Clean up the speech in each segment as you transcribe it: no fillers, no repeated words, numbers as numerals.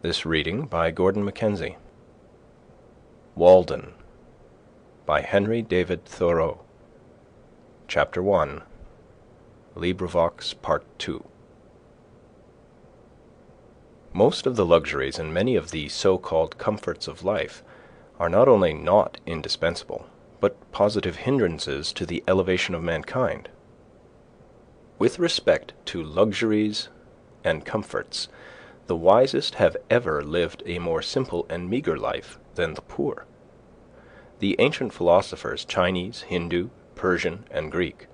This reading by Gordon Mackenzie. Walden by Henry David Thoreau. Chapter 1. LibriVox Part 2. Most of the luxuries and many of the so-called comforts of life are not only not indispensable, but positive hindrances to the elevation of mankind. With respect to luxuries and comforts, the wisest have ever lived a more simple and meagre life than the poor. The ancient philosophers, Chinese, Hindu, Persian, and Greek,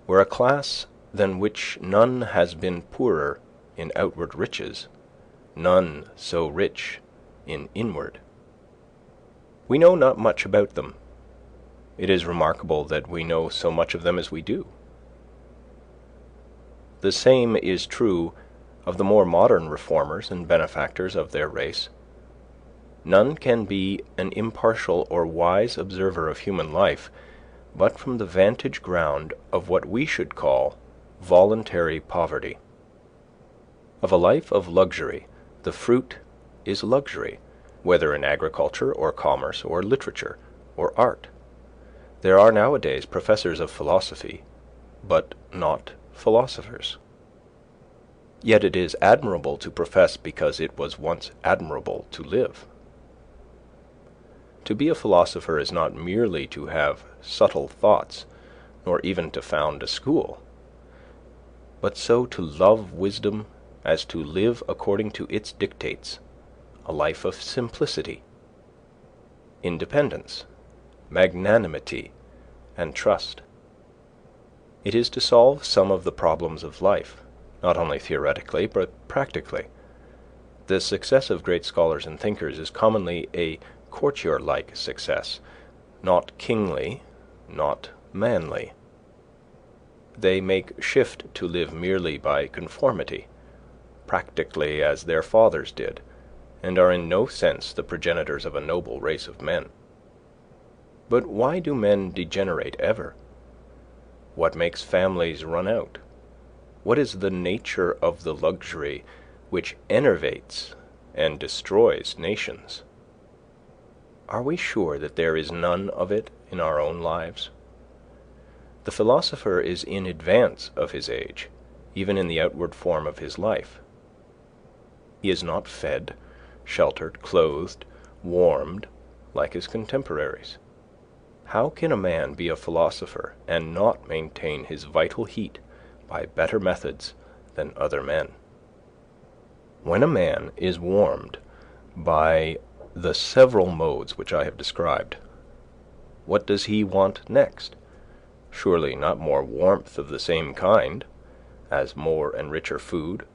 were a class than which none has been poorer in outward riches, none so rich in inward. We know not much about them. It is remarkable that we know so much of them as we do. The same is true of the more modern reformers and benefactors of their race. None can be an impartial or wise observer of human life but from the vantage ground of what we should call voluntary poverty. Of a life of luxury, the fruit is luxury, whether in agriculture or commerce or literature or art. There are nowadays professors of philosophy, but not philosophers. Yet it is admirable to profess because it was once admirable to live. To be a philosopher is not merely to have subtle thoughts, nor even to found a school, but so to love wisdom as to live according to its dictates, a life of simplicity, independence, magnanimity, and trust. It is to solve some of the problems of life, not only theoretically, but practically. The success of great scholars and thinkers is commonly a courtier-like success, not kingly, not manly. They make shift to live merely by conformity, practically as their fathers did, and are in no sense the progenitors of a noble race of men. But why do men degenerate ever? What makes families run out? What is the nature of the luxury which enervates and destroys nations? Are we sure that there is none of it in our own lives? The philosopher is in advance of his age, even in the outward form of his life. He is not fed, sheltered, clothed, warmed, like his contemporaries. How can a man be a philosopher and not maintain his vital heat by better methods than other men? When a man is warmed by the several modes which I have described, what does he want next? Surely not more warmth of the same kind, as more and richer food,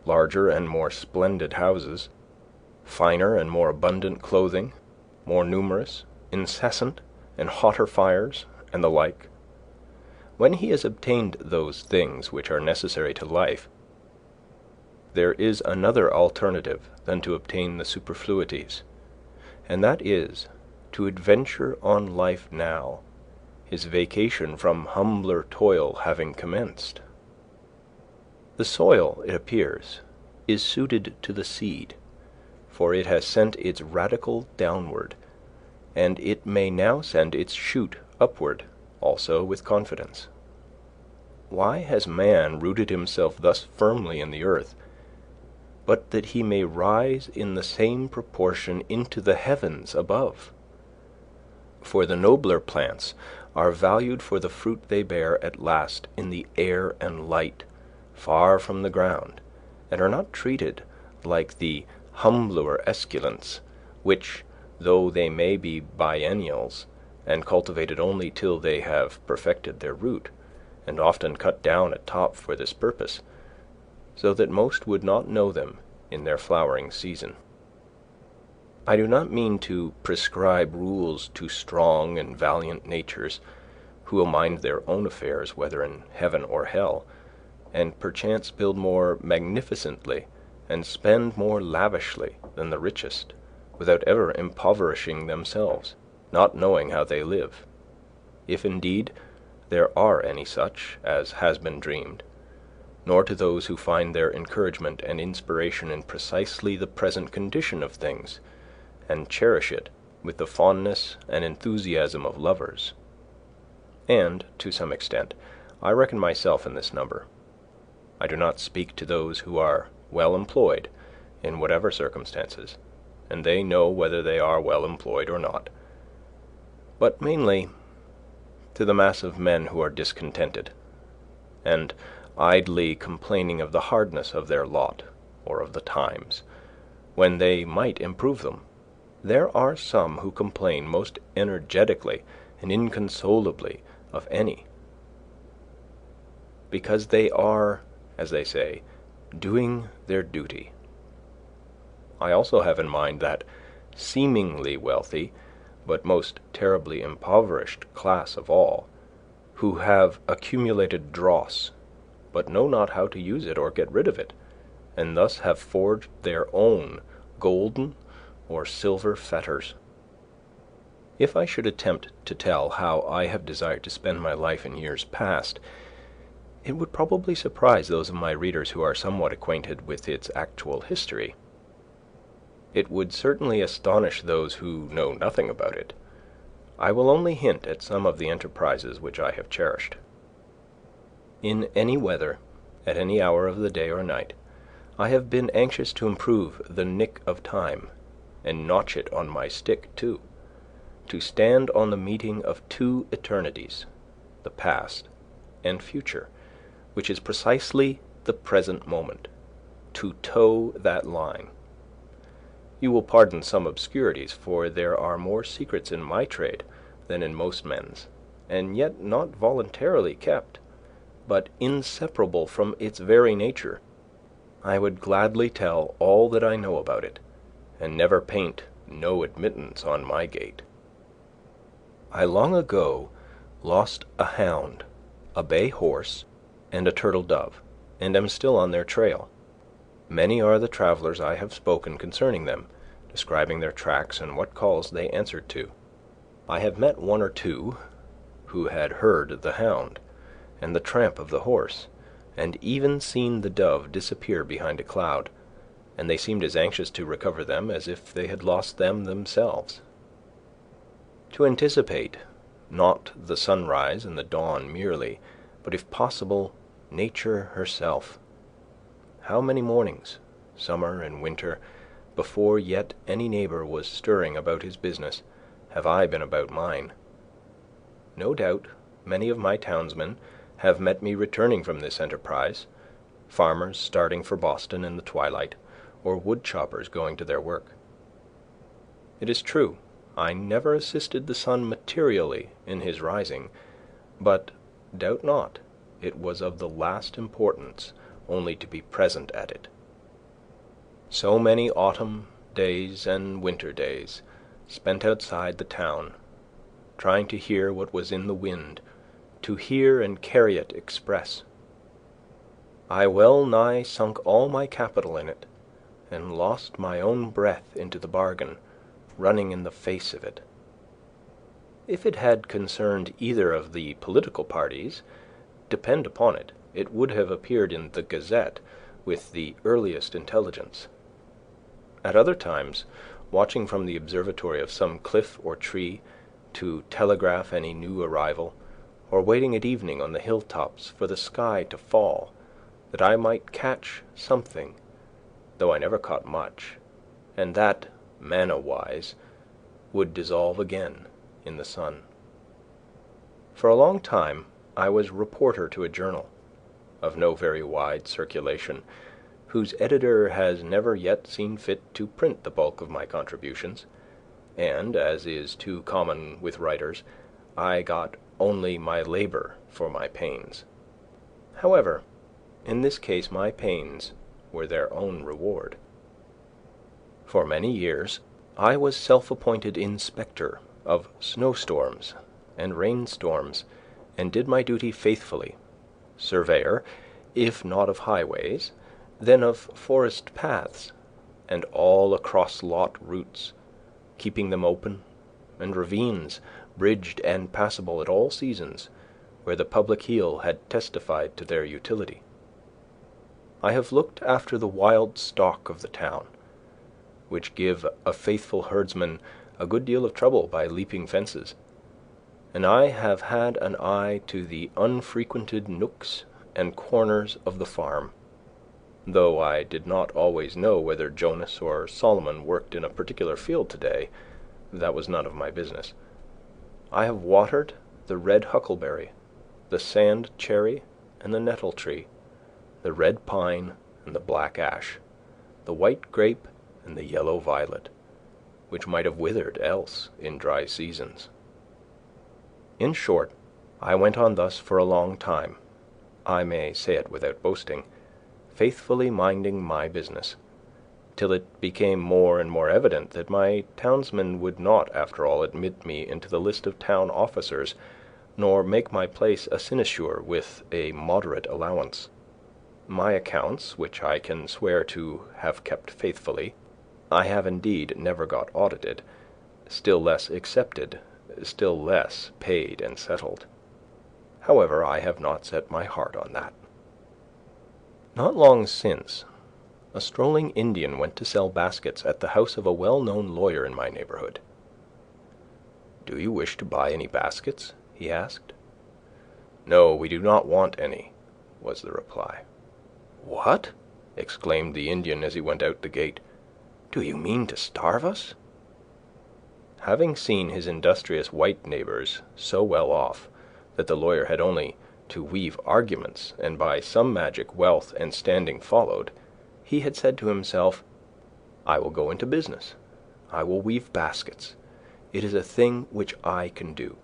larger and more splendid houses, finer and more abundant clothing, more numerous, incessant, and hotter fires, and the like. When he has obtained those things which are necessary to life, there is another alternative than to obtain the superfluities, and that is to adventure on life now, his vacation from humbler toil having commenced. The soil, it appears, is suited to the seed, for it has sent its radicle downward, and it may now send its shoot upward also with confidence. Why has man rooted himself thus firmly in the earth, but that he may rise in the same proportion into the heavens above? For the nobler plants are valued for the fruit they bear at last in the air and light, far from the ground, and are not treated like the humbler esculents, which, though they may be biennials, and cultivated only till they have perfected their root, and often cut down at top for this purpose, so that most would not know them in their flowering season. I do not mean to prescribe rules to strong and valiant natures, who will mind their own affairs, whether in heaven or hell, and perchance build more magnificently and spend more lavishly than the richest, without ever impoverishing themselves, not knowing how they live, if indeed there are any such, as has been dreamed, nor to those who find their encouragement and inspiration in precisely the present condition of things, and cherish it with the fondness and enthusiasm of lovers. And, to some extent, I reckon myself in this number. I do not speak to those who are well employed, in whatever circumstances, and they know whether they are well employed or not, but mainly to the mass of men who are discontented, and idly complaining of the hardness of their lot, or of the times, when they might improve them. There are some who complain most energetically and inconsolably of any, because they are, as they say, doing their duty. I also have in mind that seemingly wealthy, but most terribly impoverished class of all, who have accumulated dross, but know not how to use it or get rid of it, and thus have forged their own golden or silver fetters. If I should attempt to tell how I have desired to spend my life in years past, it would probably surprise those of my readers who are somewhat acquainted with its actual history. It would certainly astonish those who know nothing about it. I will only hint at some of the enterprises which I have cherished. In any weather, at any hour of the day or night, I have been anxious to improve the nick of time, and notch it on my stick too, to stand on the meeting of two eternities, the past and future, which is precisely the present moment, to toe that line. You will pardon some obscurities, for there are more secrets in my trade than in most men's, and yet not voluntarily kept, but inseparable from its very nature. I would gladly tell all that I know about it, and never paint no admittance on my gate. I long ago lost a hound, a bay horse, and a turtle dove, and am still on their trail. Many are the travelers I have spoken concerning them, describing their tracks and what calls they answered to. I have met one or two who had heard the hound and the tramp of the horse, and even seen the dove disappear behind a cloud, and they seemed as anxious to recover them as if they had lost them themselves. To anticipate, not the sunrise and the dawn merely, but if possible, nature herself. How many mornings, summer and winter, before yet any neighbor was stirring about his business, have I been about mine? No doubt many of my townsmen have met me returning from this enterprise, farmers starting for Boston in the twilight, or wood choppers going to their work. It is true, I never assisted the sun materially in his rising, but doubt not it was of the last importance only to be present at it. So many autumn days and winter days spent outside the town, trying to hear what was in the wind, to hear and carry it express. I well nigh sunk all my capital in it, and lost my own breath into the bargain, running in the face of it. If it had concerned either of the political parties, depend upon it, it would have appeared in the Gazette with the earliest intelligence. At other times, watching from the observatory of some cliff or tree to telegraph any new arrival, or waiting at evening on the hilltops for the sky to fall, that I might catch something, though I never caught much, and that, manna-wise, would dissolve again in the sun. For a long time I was reporter to a journal, of no very wide circulation, whose editor has never yet seen fit to print the bulk of my contributions, and, as is too common with writers, I got only my labor for my pains. However, in this case my pains were their own reward. For many years I was self-appointed inspector of snowstorms and rainstorms, and did my duty faithfully, surveyor, if not of highways, then of forest paths, and all across lot routes, keeping them open, and ravines bridged and passable at all seasons, where the public heel had testified to their utility. I have looked after the wild stock of the town, which give a faithful herdsman a good deal of trouble by leaping fences, and I have had an eye to the unfrequented nooks and corners of the farm, though I did not always know whether Jonas or Solomon worked in a particular field today. That was none of my business. I have watered the red huckleberry, the sand cherry, and the nettle tree, the red pine and the black ash, the white grape and the yellow violet, which might have withered else in dry seasons. In short, I went on thus for a long time, I may say it without boasting, faithfully minding my business, till it became more and more evident that my townsmen would not, after all, admit me into the list of town officers, nor make my place a sinecure with a moderate allowance. My accounts, which I can swear to have kept faithfully, I have indeed never got audited, still less accepted, still less paid and settled. However, I have not set my heart on that. Not long since, a strolling Indian went to sell baskets at the house of a well-known lawyer in my neighborhood. "Do you wish to buy any baskets?" he asked. "No, we do not want any," was the reply. "What?" exclaimed the Indian as he went out the gate. "Do you mean to starve us?" Having seen his industrious white neighbours so well off that the lawyer had only to weave arguments, and by some magic wealth and standing followed, he had said to himself, "I will go into business. I will weave baskets. It is a thing which I can do,"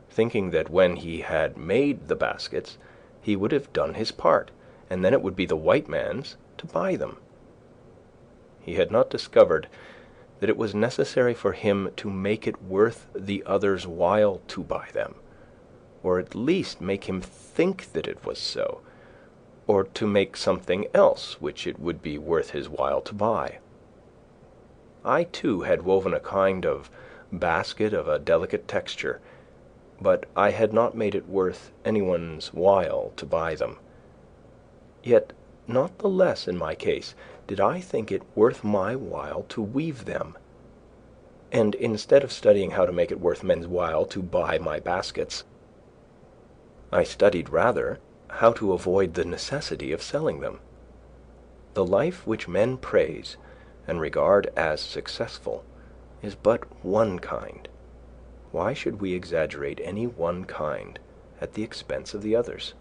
thinking that when he had made the baskets he would have done his part, and then it would be the white man's to buy them. He had not discovered that it was necessary for him to make it worth the other's while to buy them, or at least make him think that it was so, or to make something else which it would be worth his while to buy. I, too, had woven a kind of basket of a delicate texture, but I had not made it worth anyone's while to buy them. Yet not the less in my case did I think it worth my while to weave them. And instead of studying how to make it worth men's while to buy my baskets, I studied rather how to avoid the necessity of selling them. The life which men praise and regard as successful is but one kind. Why should we exaggerate any one kind at the expense of the others?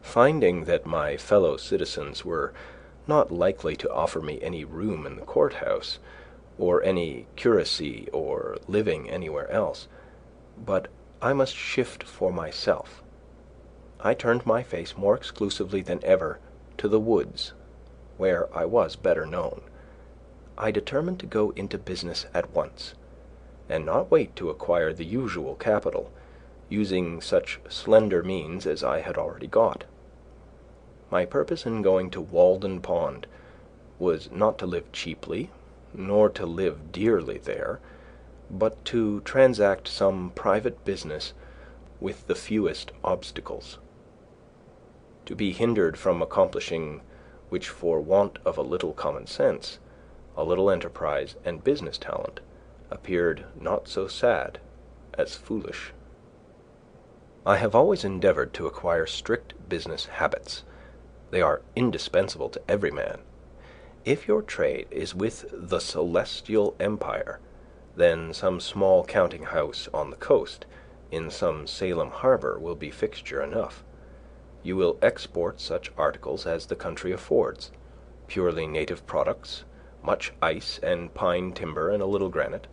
Finding that my fellow citizens were not likely to offer me any room in the courthouse, or any curacy or living anywhere else, but I must shift for myself, I turned my face more exclusively than ever to the woods, where I was better known. I determined to go into business at once, and not wait to acquire the usual capital, using such slender means as I had already got. My purpose in going to Walden Pond was not to live cheaply, nor to live dearly there, but to transact some private business with the fewest obstacles. To be hindered from accomplishing which for want of a little common sense, a little enterprise and business talent, appeared not so sad as foolish. I have always endeavoured to acquire strict business habits. They are indispensable to every man. If your trade is with the celestial empire, then some small counting-house on the coast, in some Salem harbour, will be fixture enough. You will export such articles as the country affords, purely native products, much ice and pine timber and a little granite,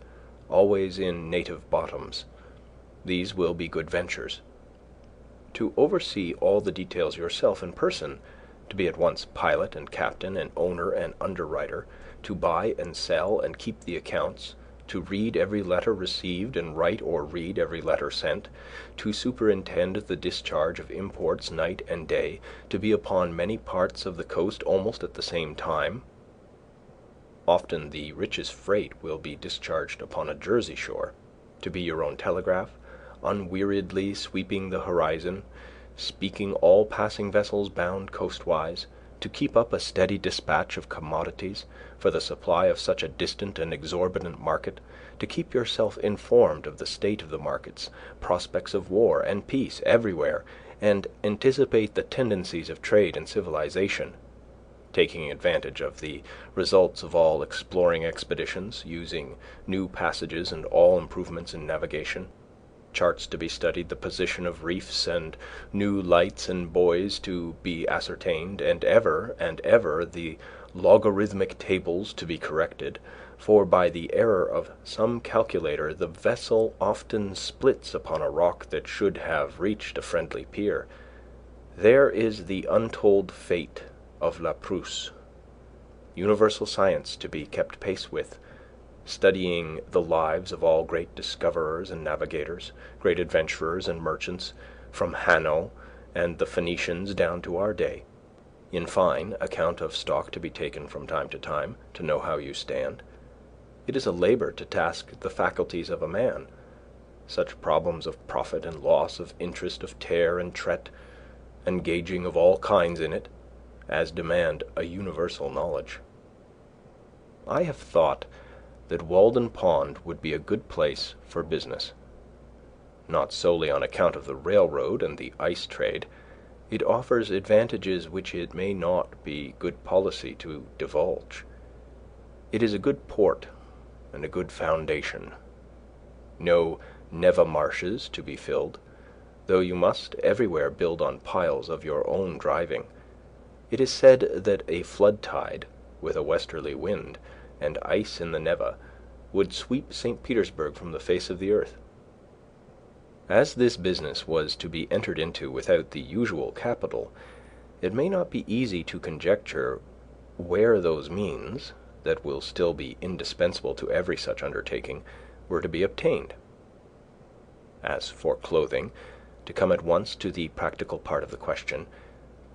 always in native bottoms. These will be good ventures. To oversee all the details yourself in person, to be at once pilot and captain and owner and underwriter, to buy and sell and keep the accounts, to read every letter received and write or read every letter sent, to superintend the discharge of imports night and day, to be upon many parts of the coast almost at the same time. Often the richest freight will be discharged upon a Jersey shore, to be your own telegraph, unweariedly sweeping the horizon, speaking all passing vessels bound coastwise, to keep up a steady dispatch of commodities for the supply of such a distant and exorbitant market, to keep yourself informed of the state of the markets, prospects of war and peace everywhere, and anticipate the tendencies of trade and civilization, taking advantage of the results of all exploring expeditions, using new passages and all improvements in navigation, charts to be studied, the position of reefs, and new lights and buoys to be ascertained, and ever the logarithmic tables to be corrected, for by the error of some calculator the vessel often splits upon a rock that should have reached a friendly pier. There is the untold fate of La Prousse, universal science to be kept pace with, studying the lives of all great discoverers and navigators, great adventurers and merchants, from Hanno and the Phoenicians down to our day. In fine, account of stock to be taken from time to know how you stand. It is a labour to task the faculties of a man. Such problems of profit and loss, of interest, of tare and tret, engaging of all kinds in it, as demand a universal knowledge. I have thought that Walden Pond would be a good place for business. Not solely on account of the railroad and the ice trade. It offers advantages which it may not be good policy to divulge. It is a good port and a good foundation. No Neva marshes to be filled, though you must everywhere build on piles of your own driving. It is said that a flood tide, with a westerly wind, and ice in the Neva, would sweep St. Petersburg from the face of the earth. As this business was to be entered into without the usual capital, it may not be easy to conjecture where those means, that will still be indispensable to every such undertaking, were to be obtained. As for clothing, to come at once to the practical part of the question,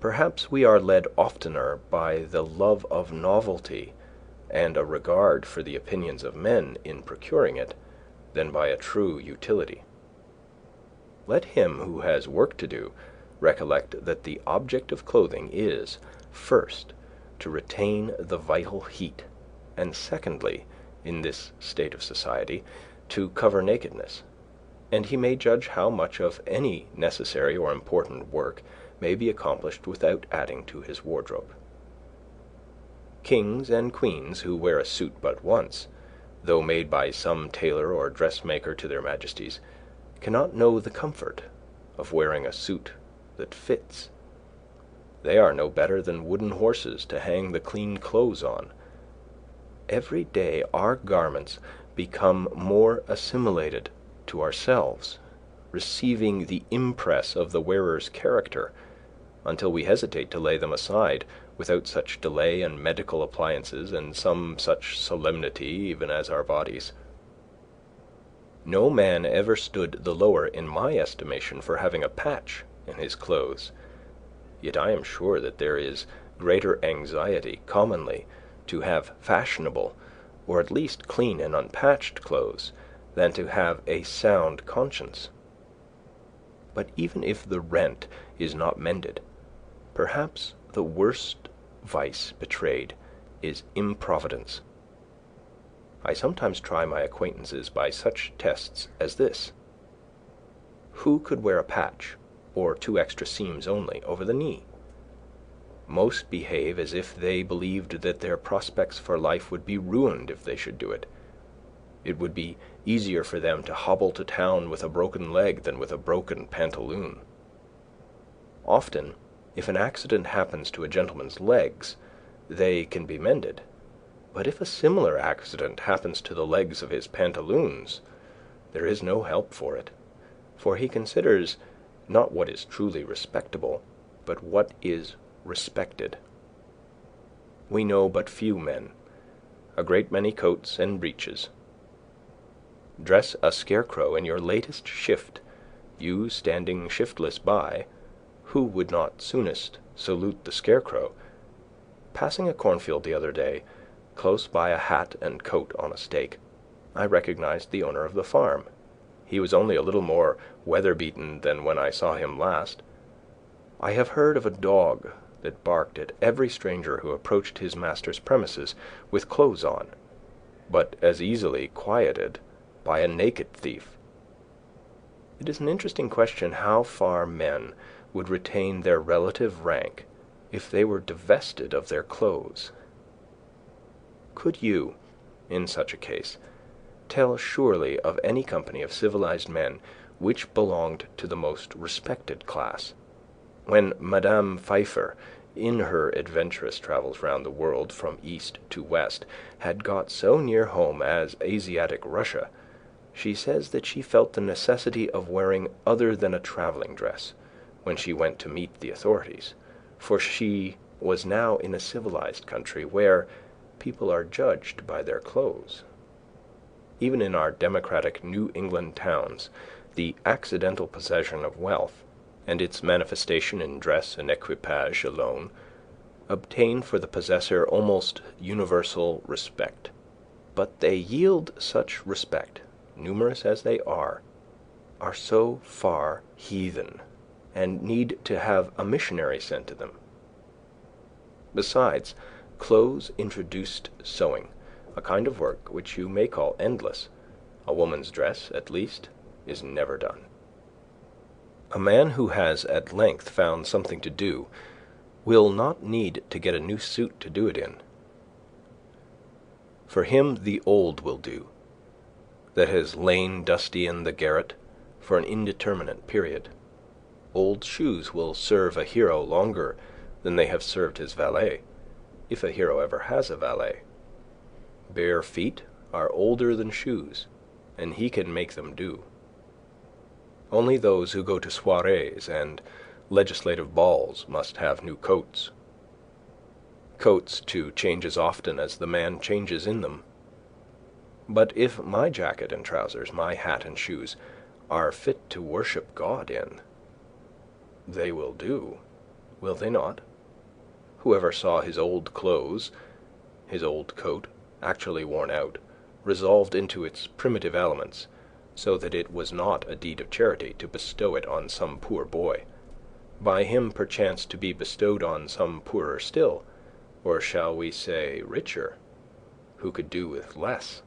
perhaps we are led oftener by the love of novelty and a regard for the opinions of men in procuring it, than by a true utility. Let him who has work to do recollect that the object of clothing is, first, to retain the vital heat, and secondly, in this state of society, to cover nakedness, and he may judge how much of any necessary or important work may be accomplished without adding to his wardrobe. Kings and queens who wear a suit but once, though made by some tailor or dressmaker to their majesties, cannot know the comfort of wearing a suit that fits. They are no better than wooden horses to hang the clean clothes on. Every day our garments become more assimilated to ourselves, receiving the impress of the wearer's character, until we hesitate to lay them aside without such delay and medical appliances and some such solemnity even as our bodies. No man ever stood the lower in my estimation for having a patch in his clothes, yet I am sure that there is greater anxiety commonly to have fashionable, or at least clean and unpatched clothes, than to have a sound conscience. But even if the rent is not mended, perhaps the worst vice betrayed is improvidence. I sometimes try my acquaintances by such tests as this. Who could wear a patch, or 2 extra seams only, over the knee? Most behave as if they believed that their prospects for life would be ruined if they should do it. It would be easier for them to hobble to town with a broken leg than with a broken pantaloon. Often, if an accident happens to a gentleman's legs, they can be mended. But if a similar accident happens to the legs of his pantaloons, there is no help for it, for he considers not what is truly respectable, but what is respected. We know but few men, a great many coats and breeches. Dress a scarecrow in your latest shift, you standing shiftless by, who would not soonest salute the scarecrow? Passing a cornfield the other day, close by a hat and coat on a stake, I recognized the owner of the farm. He was only a little more weather-beaten than when I saw him last, I have heard of a dog that barked at every stranger who approached his master's premises with clothes on, but as easily quieted by a naked thief. It is an interesting question how far men would retain their relative rank if they were divested of their clothes. Could you, in such a case, tell surely of any company of civilized men which belonged to the most respected class? When Madame Pfeiffer, in her adventurous travels round the world from east to west, had got so near home as Asiatic Russia, she says that she felt the necessity of wearing other than a travelling dress when she went to meet the authorities, for she was now in a civilized country where people are judged by their clothes. Even in our democratic New England towns, the accidental possession of wealth, and its manifestation in dress and equipage alone, obtain for the possessor almost universal respect. But they yield such respect, numerous as they are so far heathen, and need to have a missionary sent to them. Besides, clothes introduced sewing, a kind of work which you may call endless. A woman's dress, at least, is never done. A man who has at length found something to do will not need to get a new suit to do it in. For him the old will do, that has lain dusty in the garret for an indeterminate period. Old shoes will serve a hero longer than they have served his valet, if a hero ever has a valet. Bare feet are older than shoes, and he can make them do. Only those who go to soirees and legislative balls must have new coats. Coats, too, change as often as the man changes in them. But if my jacket and trousers, my hat and shoes, are fit to worship God in, they will do, will they not? Whoever saw his old clothes, his old coat, actually worn out, resolved into its primitive elements, so that it was not a deed of charity to bestow it on some poor boy, by him perchance to be bestowed on some poorer still, or shall we say richer, who could do with less?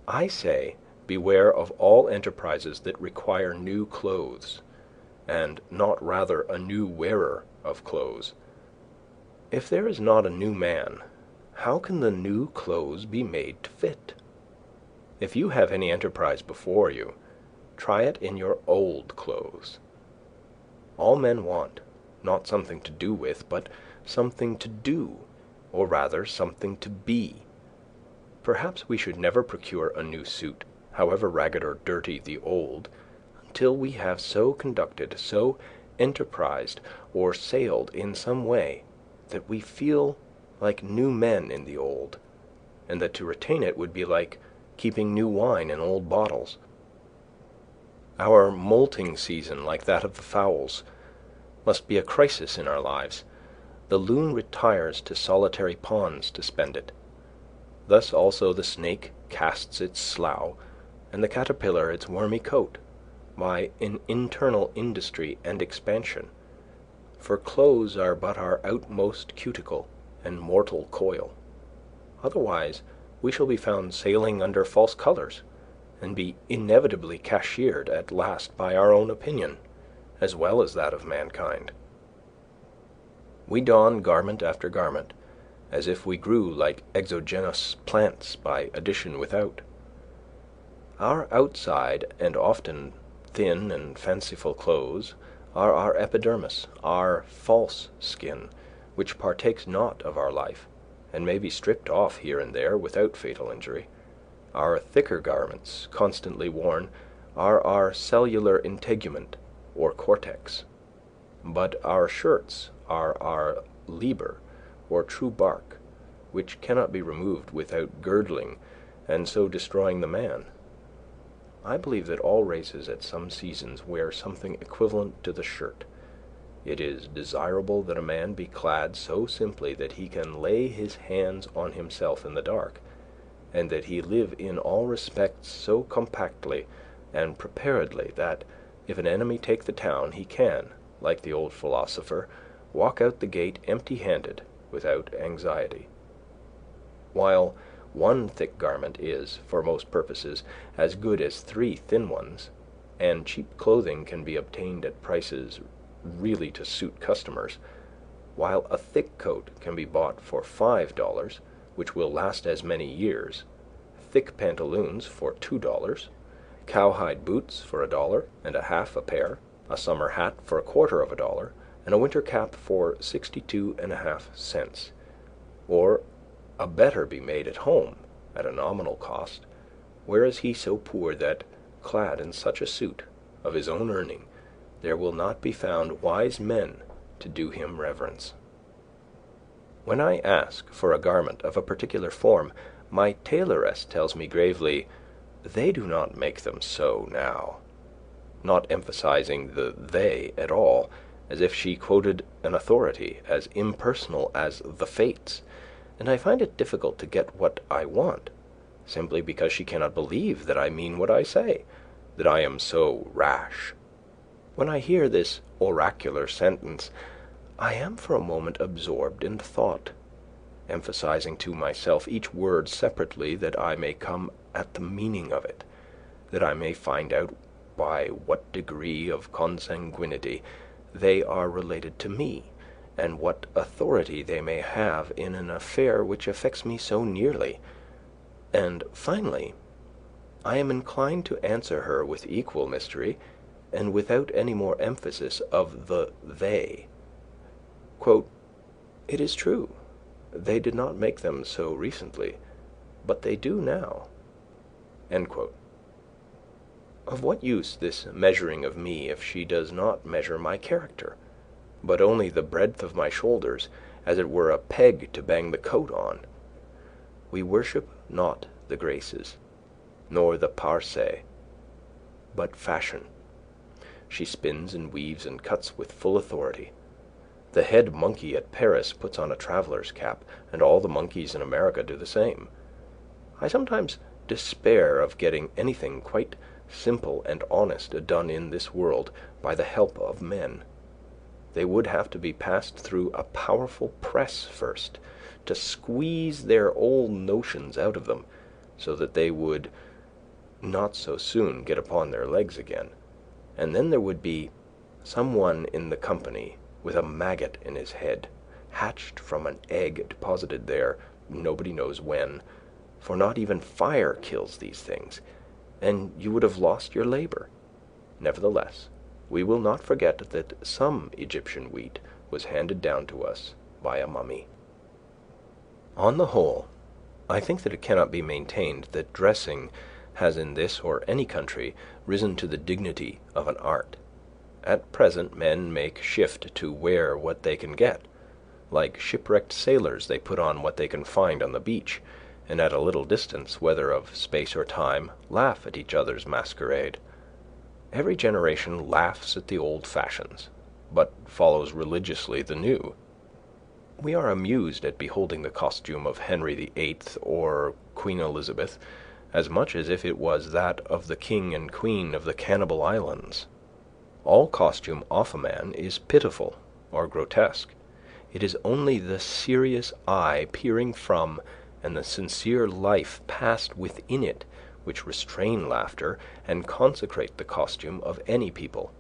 I say, beware of all enterprises that require new clothes, and not rather a new wearer of clothes. If there is not a new man, how can the new clothes be made to fit? If you have any enterprise before you, try it in your old clothes. All men want, not something to do with, but something to do, or rather something to be. Perhaps we should never procure a new suit, however ragged or dirty the old, until we have so conducted, so enterprised, or sailed in some way, that we feel like new men in the old, and that to retain it would be like keeping new wine in old bottles. Our molting season, like that of the fowls, must be a crisis in our lives. The loon retires to solitary ponds to spend it. Thus also the snake casts its slough, and the caterpillar its wormy coat, by an internal industry and expansion. For clothes are but our outmost cuticle and mortal coil. Otherwise we shall be found sailing under false colours, and be inevitably cashiered at last by our own opinion, as well as that of mankind. We don garment after garment, as if we grew like exogenous plants by addition without. Our outside and often thin and fanciful clothes are our epidermis, our false skin, which partakes not of our life, and may be stripped off here and there without fatal injury. Our thicker garments, constantly worn, are our cellular integument, or cortex. But our shirts are our liber, or true bark, which cannot be removed without girdling, and so destroying the man. I believe that all races at some seasons wear something equivalent to the shirt. It is desirable that a man be clad so simply that he can lay his hands on himself in the dark, and that he live in all respects so compactly and preparedly that, if an enemy take the town, he can, like the old philosopher, walk out the gate empty-handed, without anxiety. While one thick garment is, for most purposes, as good as 3 thin ones, and cheap clothing can be obtained at prices really to suit customers, while a thick coat can be bought for $5, which will last as many years, thick pantaloons for $2, cowhide boots for $1.50 a pair, a summer hat for $0.25, and a winter cap for 62.5 cents, or a better be made at home at a nominal cost, where is he so poor that, clad in such a suit of his own earning, there will not be found wise men to do him reverence. When I ask for a garment of a particular form, my tailoress tells me gravely, "They do not make them so now," not emphasizing the "they" at all, as if she quoted an authority as impersonal as the Fates, and I find it difficult to get what I want, simply because she cannot believe that I mean what I say, that I am so rash. When I hear this oracular sentence, I am for a moment absorbed in thought, emphasizing to myself each word separately that I may come at the meaning of it, that I may find out by what degree of consanguinity they are related to me, and what authority they may have in an affair which affects me so nearly. And finally, I am inclined to answer her with equal mystery, and without any more emphasis of the "they." Quote, "It is true, they did not make them so recently, but they do now." End quote. Of what use this measuring of me if she does not measure my character, but only the breadth of my shoulders, as it were a peg to bang the coat on? We worship not the graces, nor the parse, but fashion. She spins and weaves and cuts with full authority. The head monkey at Paris puts on a traveller's cap, and all the monkeys in America do the same. I sometimes despair of getting anything quite simple and honest done in this world by the help of men. They would have to be passed through a powerful press first, to squeeze their old notions out of them, so that they would not so soon get upon their legs again. And then there would be some one in the company with a maggot in his head, hatched from an egg deposited there nobody knows when, for not even fire kills these things, and you would have lost your labor. Nevertheless, we will not forget that some Egyptian wheat was handed down to us by a mummy. On the whole, I think that it cannot be maintained that dressing has in this or any country risen to the dignity of an art. At present men make shift to wear what they can get. Like shipwrecked sailors, they put on what they can find on the beach, and at a little distance, whether of space or time, laugh at each other's masquerade. Every generation laughs at the old fashions, but follows religiously the new. We are amused at beholding the costume of Henry VIII or Queen Elizabeth as much as if it was that of the king and queen of the Cannibal Islands. All costume off a man is pitiful or grotesque. It is only the serious eye peering from and the sincere life passed within it which restrain laughter and consecrate the costume of any people.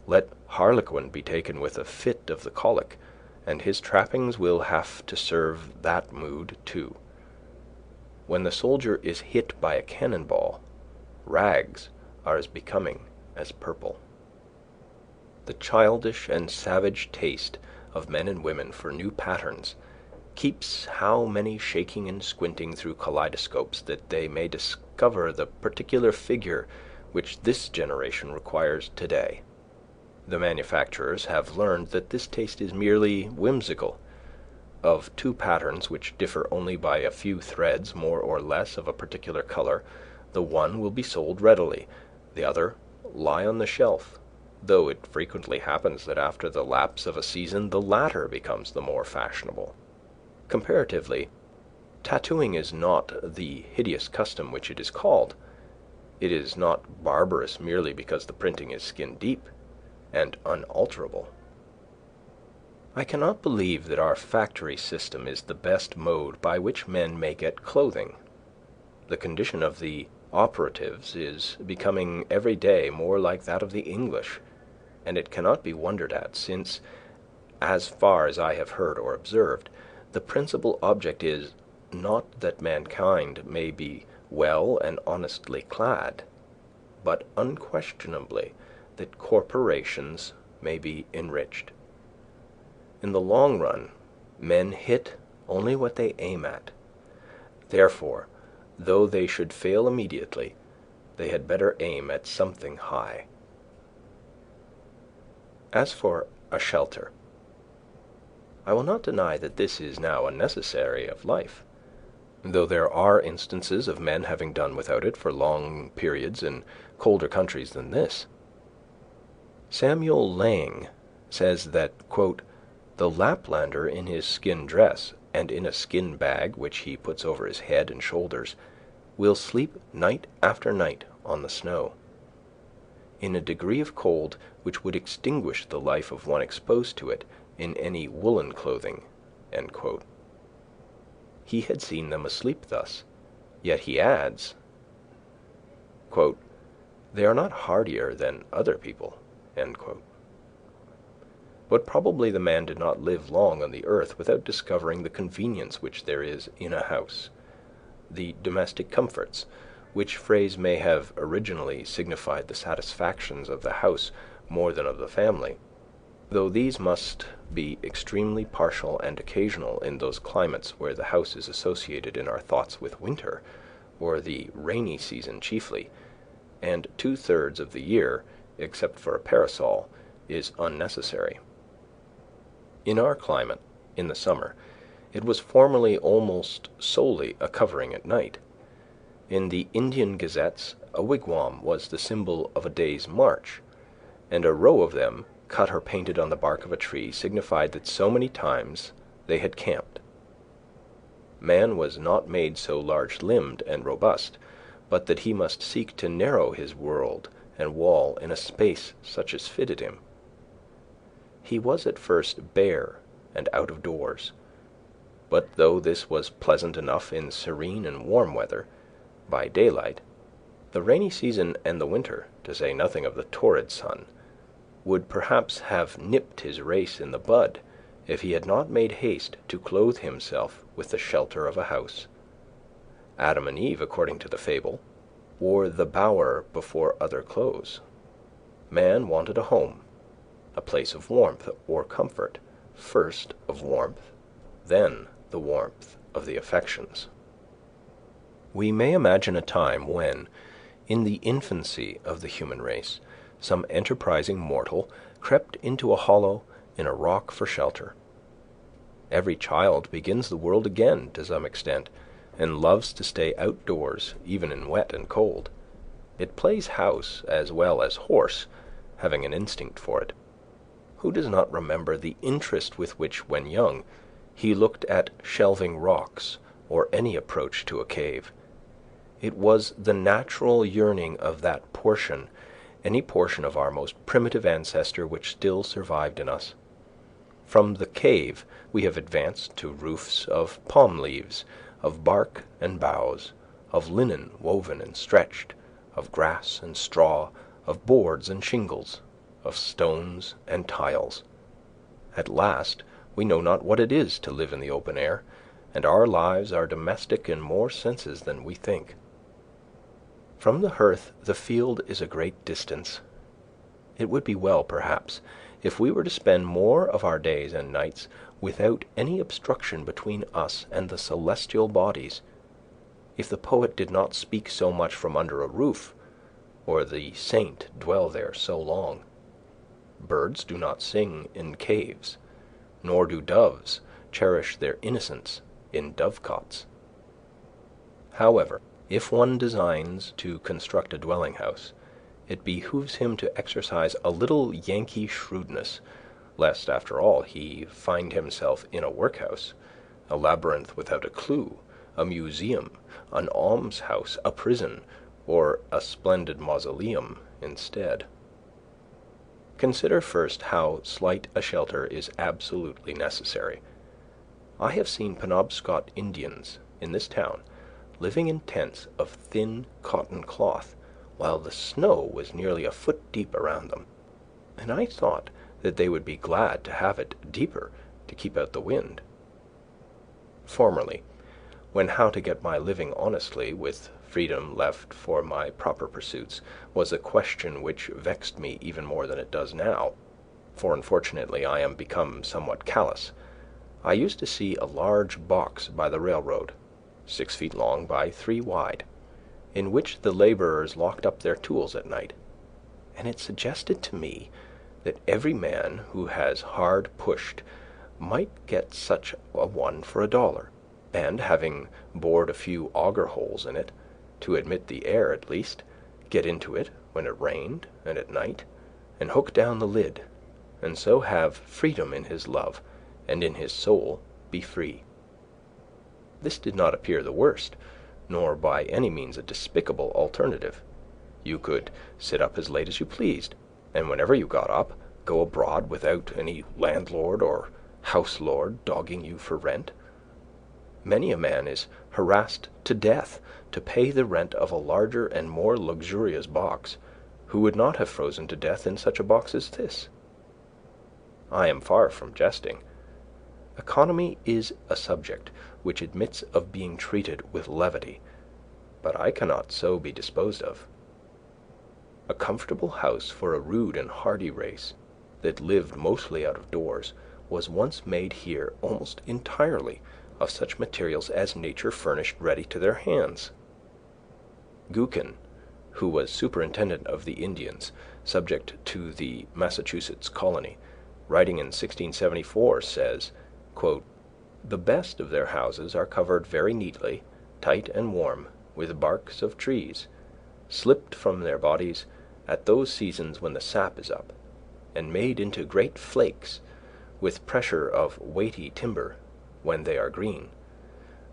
Let Harlequin be taken with a fit of the colic, and his trappings will have to serve that mood too. When the soldier is hit by a cannonball, rags are as becoming as purple. The childish and savage taste of men and women for new patterns keeps how many shaking and squinting through kaleidoscopes that they may discover the particular figure which this generation requires today. The manufacturers have learned that this taste is merely whimsical. Of two patterns which differ only by a few threads more or less of a particular color, the one will be sold readily, the other lie on the shelf, though it frequently happens that after the lapse of a season the latter becomes the more fashionable. Comparatively, tattooing is not the hideous custom which it is called. It is not barbarous merely because the printing is skin deep. and unalterable. I cannot believe that our factory system is the best mode by which men may get clothing. The condition of the operatives is becoming every day more like that of the English, and it cannot be wondered at, since, as far as I have heard or observed, the principal object is, not that mankind may be well and honestly clad, but unquestionably that corporations may be enriched. In the long run, men hit only what they aim at. Therefore, though they should fail immediately, they had better aim at something high. As for a shelter, I will not deny that this is now a necessary of life, though there are instances of men having done without it for long periods in colder countries than this. Samuel Lang says that, quote, "the Laplander in his skin dress and in a skin bag which he puts over his head and shoulders will sleep night after night on the snow, in a degree of cold which would extinguish the life of one exposed to it in any woolen clothing." End quote. He had seen them asleep thus, yet he adds, quote, "they are not hardier than other people." End quote. But probably the man did not live long on the earth without discovering the convenience which there is in a house, the domestic comforts, which phrase may have originally signified the satisfactions of the house more than of the family, though these must be extremely partial and occasional in those climates where the house is associated in our thoughts with winter, or the rainy season chiefly, and 2/3 of the year, except for a parasol, is unnecessary. In our climate, in the summer, it was formerly almost solely a covering at night. In the Indian gazettes, a wigwam was the symbol of a day's march, and a row of them, cut or painted on the bark of a tree, signified that so many times they had camped. Man was not made so large-limbed and robust, but that he must seek to narrow his world and wall in a space such as fitted him. He was at first bare and out of doors, but though this was pleasant enough in serene and warm weather, by daylight, the rainy season and the winter, to say nothing of the torrid sun, would perhaps have nipped his race in the bud if he had not made haste to clothe himself with the shelter of a house. Adam and Eve, according to the fable, wore the bower before other clothes. Man wanted a home, a place of warmth or comfort, first of warmth, then the warmth of the affections. We may imagine a time when, in the infancy of the human race, some enterprising mortal crept into a hollow in a rock for shelter. Every child begins the world again to some extent, and loves to stay outdoors even in wet and cold. It plays house as well as horse, having an instinct for it. Who does not remember the interest with which, when young, he looked at shelving rocks or any approach to a cave? It was the natural yearning of that portion, any portion of our most primitive ancestor which still survived in us. From the cave we have advanced to roofs of palm leaves, of bark and boughs, of linen woven and stretched, of grass and straw, of boards and shingles, of stones and tiles. At last we know not what it is to live in the open air, and our lives are domestic in more senses than we think. From the hearth the field is a great distance. It would be well, perhaps, if we were to spend more of our days and nights without any obstruction between us and the celestial bodies, if the poet did not speak so much from under a roof, or the saint dwell there so long. Birds do not sing in caves, nor do doves cherish their innocence in dovecots. However, if one designs to construct a dwelling house, it behooves him to exercise a little Yankee shrewdness, lest, after all, he find himself in a workhouse, a labyrinth without a clue, a museum, an almshouse, a prison, or a splendid mausoleum instead. Consider first how slight a shelter is absolutely necessary. I have seen Penobscot Indians in this town living in tents of thin cotton cloth, while the snow was nearly a foot deep around them, and I thought that they would be glad to have it deeper to keep out the wind. Formerly, when how to get my living honestly, with freedom left for my proper pursuits, was a question which vexed me even more than it does now, for unfortunately I am become somewhat callous, I used to see a large box by the railroad, 6 feet long by 3 wide, in which the laborers locked up their tools at night, and it suggested to me that every man who has hard pushed might get such a one for $1, and having bored a few auger holes in it, to admit the air at least, get into it when it rained and at night, and hook down the lid, and so have freedom in his love, and in his soul be free. This did not appear the worst, nor by any means a despicable alternative. You could sit up as late as you pleased, and whenever you got up, go abroad without any landlord or house lord dogging you for rent. Many a man is harassed to death to pay the rent of a larger and more luxurious box, who would not have frozen to death in such a box as this. I am far from jesting. Economy is a subject which admits of being treated with levity, but I cannot so be disposed of. A comfortable house for a rude and hardy race, that lived mostly out of doors, was once made here almost entirely of such materials as nature furnished ready to their hands. Gookin, who was superintendent of the Indians, subject to the Massachusetts colony, writing in 1674, says, quote, "The best of their houses are covered very neatly, tight and warm, with barks of trees, slipped from their bodies at those seasons when the sap is up, and made into great flakes, with pressure of weighty timber, when they are green.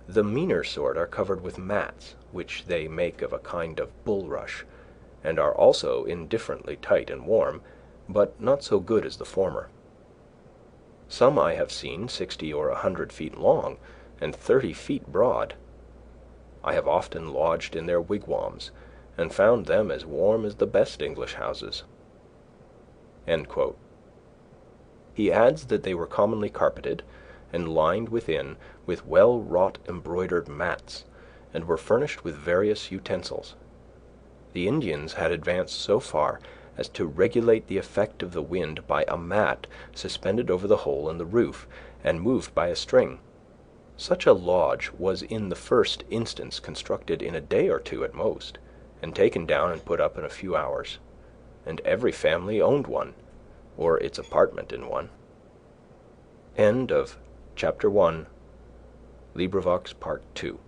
The meaner sort are covered with mats, which they make of a kind of bulrush, and are also indifferently tight and warm, but not so good as the former. Some I have seen 60 or 100 feet long, and 30 feet broad. I have often lodged in their wigwams, and found them as warm as the best English houses." End quote. He adds that they were commonly carpeted, and lined within with well-wrought embroidered mats, and were furnished with various utensils. The Indians had advanced so far as to regulate the effect of the wind by a mat suspended over the hole in the roof, and moved by a string. Such a lodge was in the first instance constructed in a day or two at most, and taken down and put up in a few hours, and every family owned one, or its apartment in one. End of Chapter 1, LibriVox Part 2.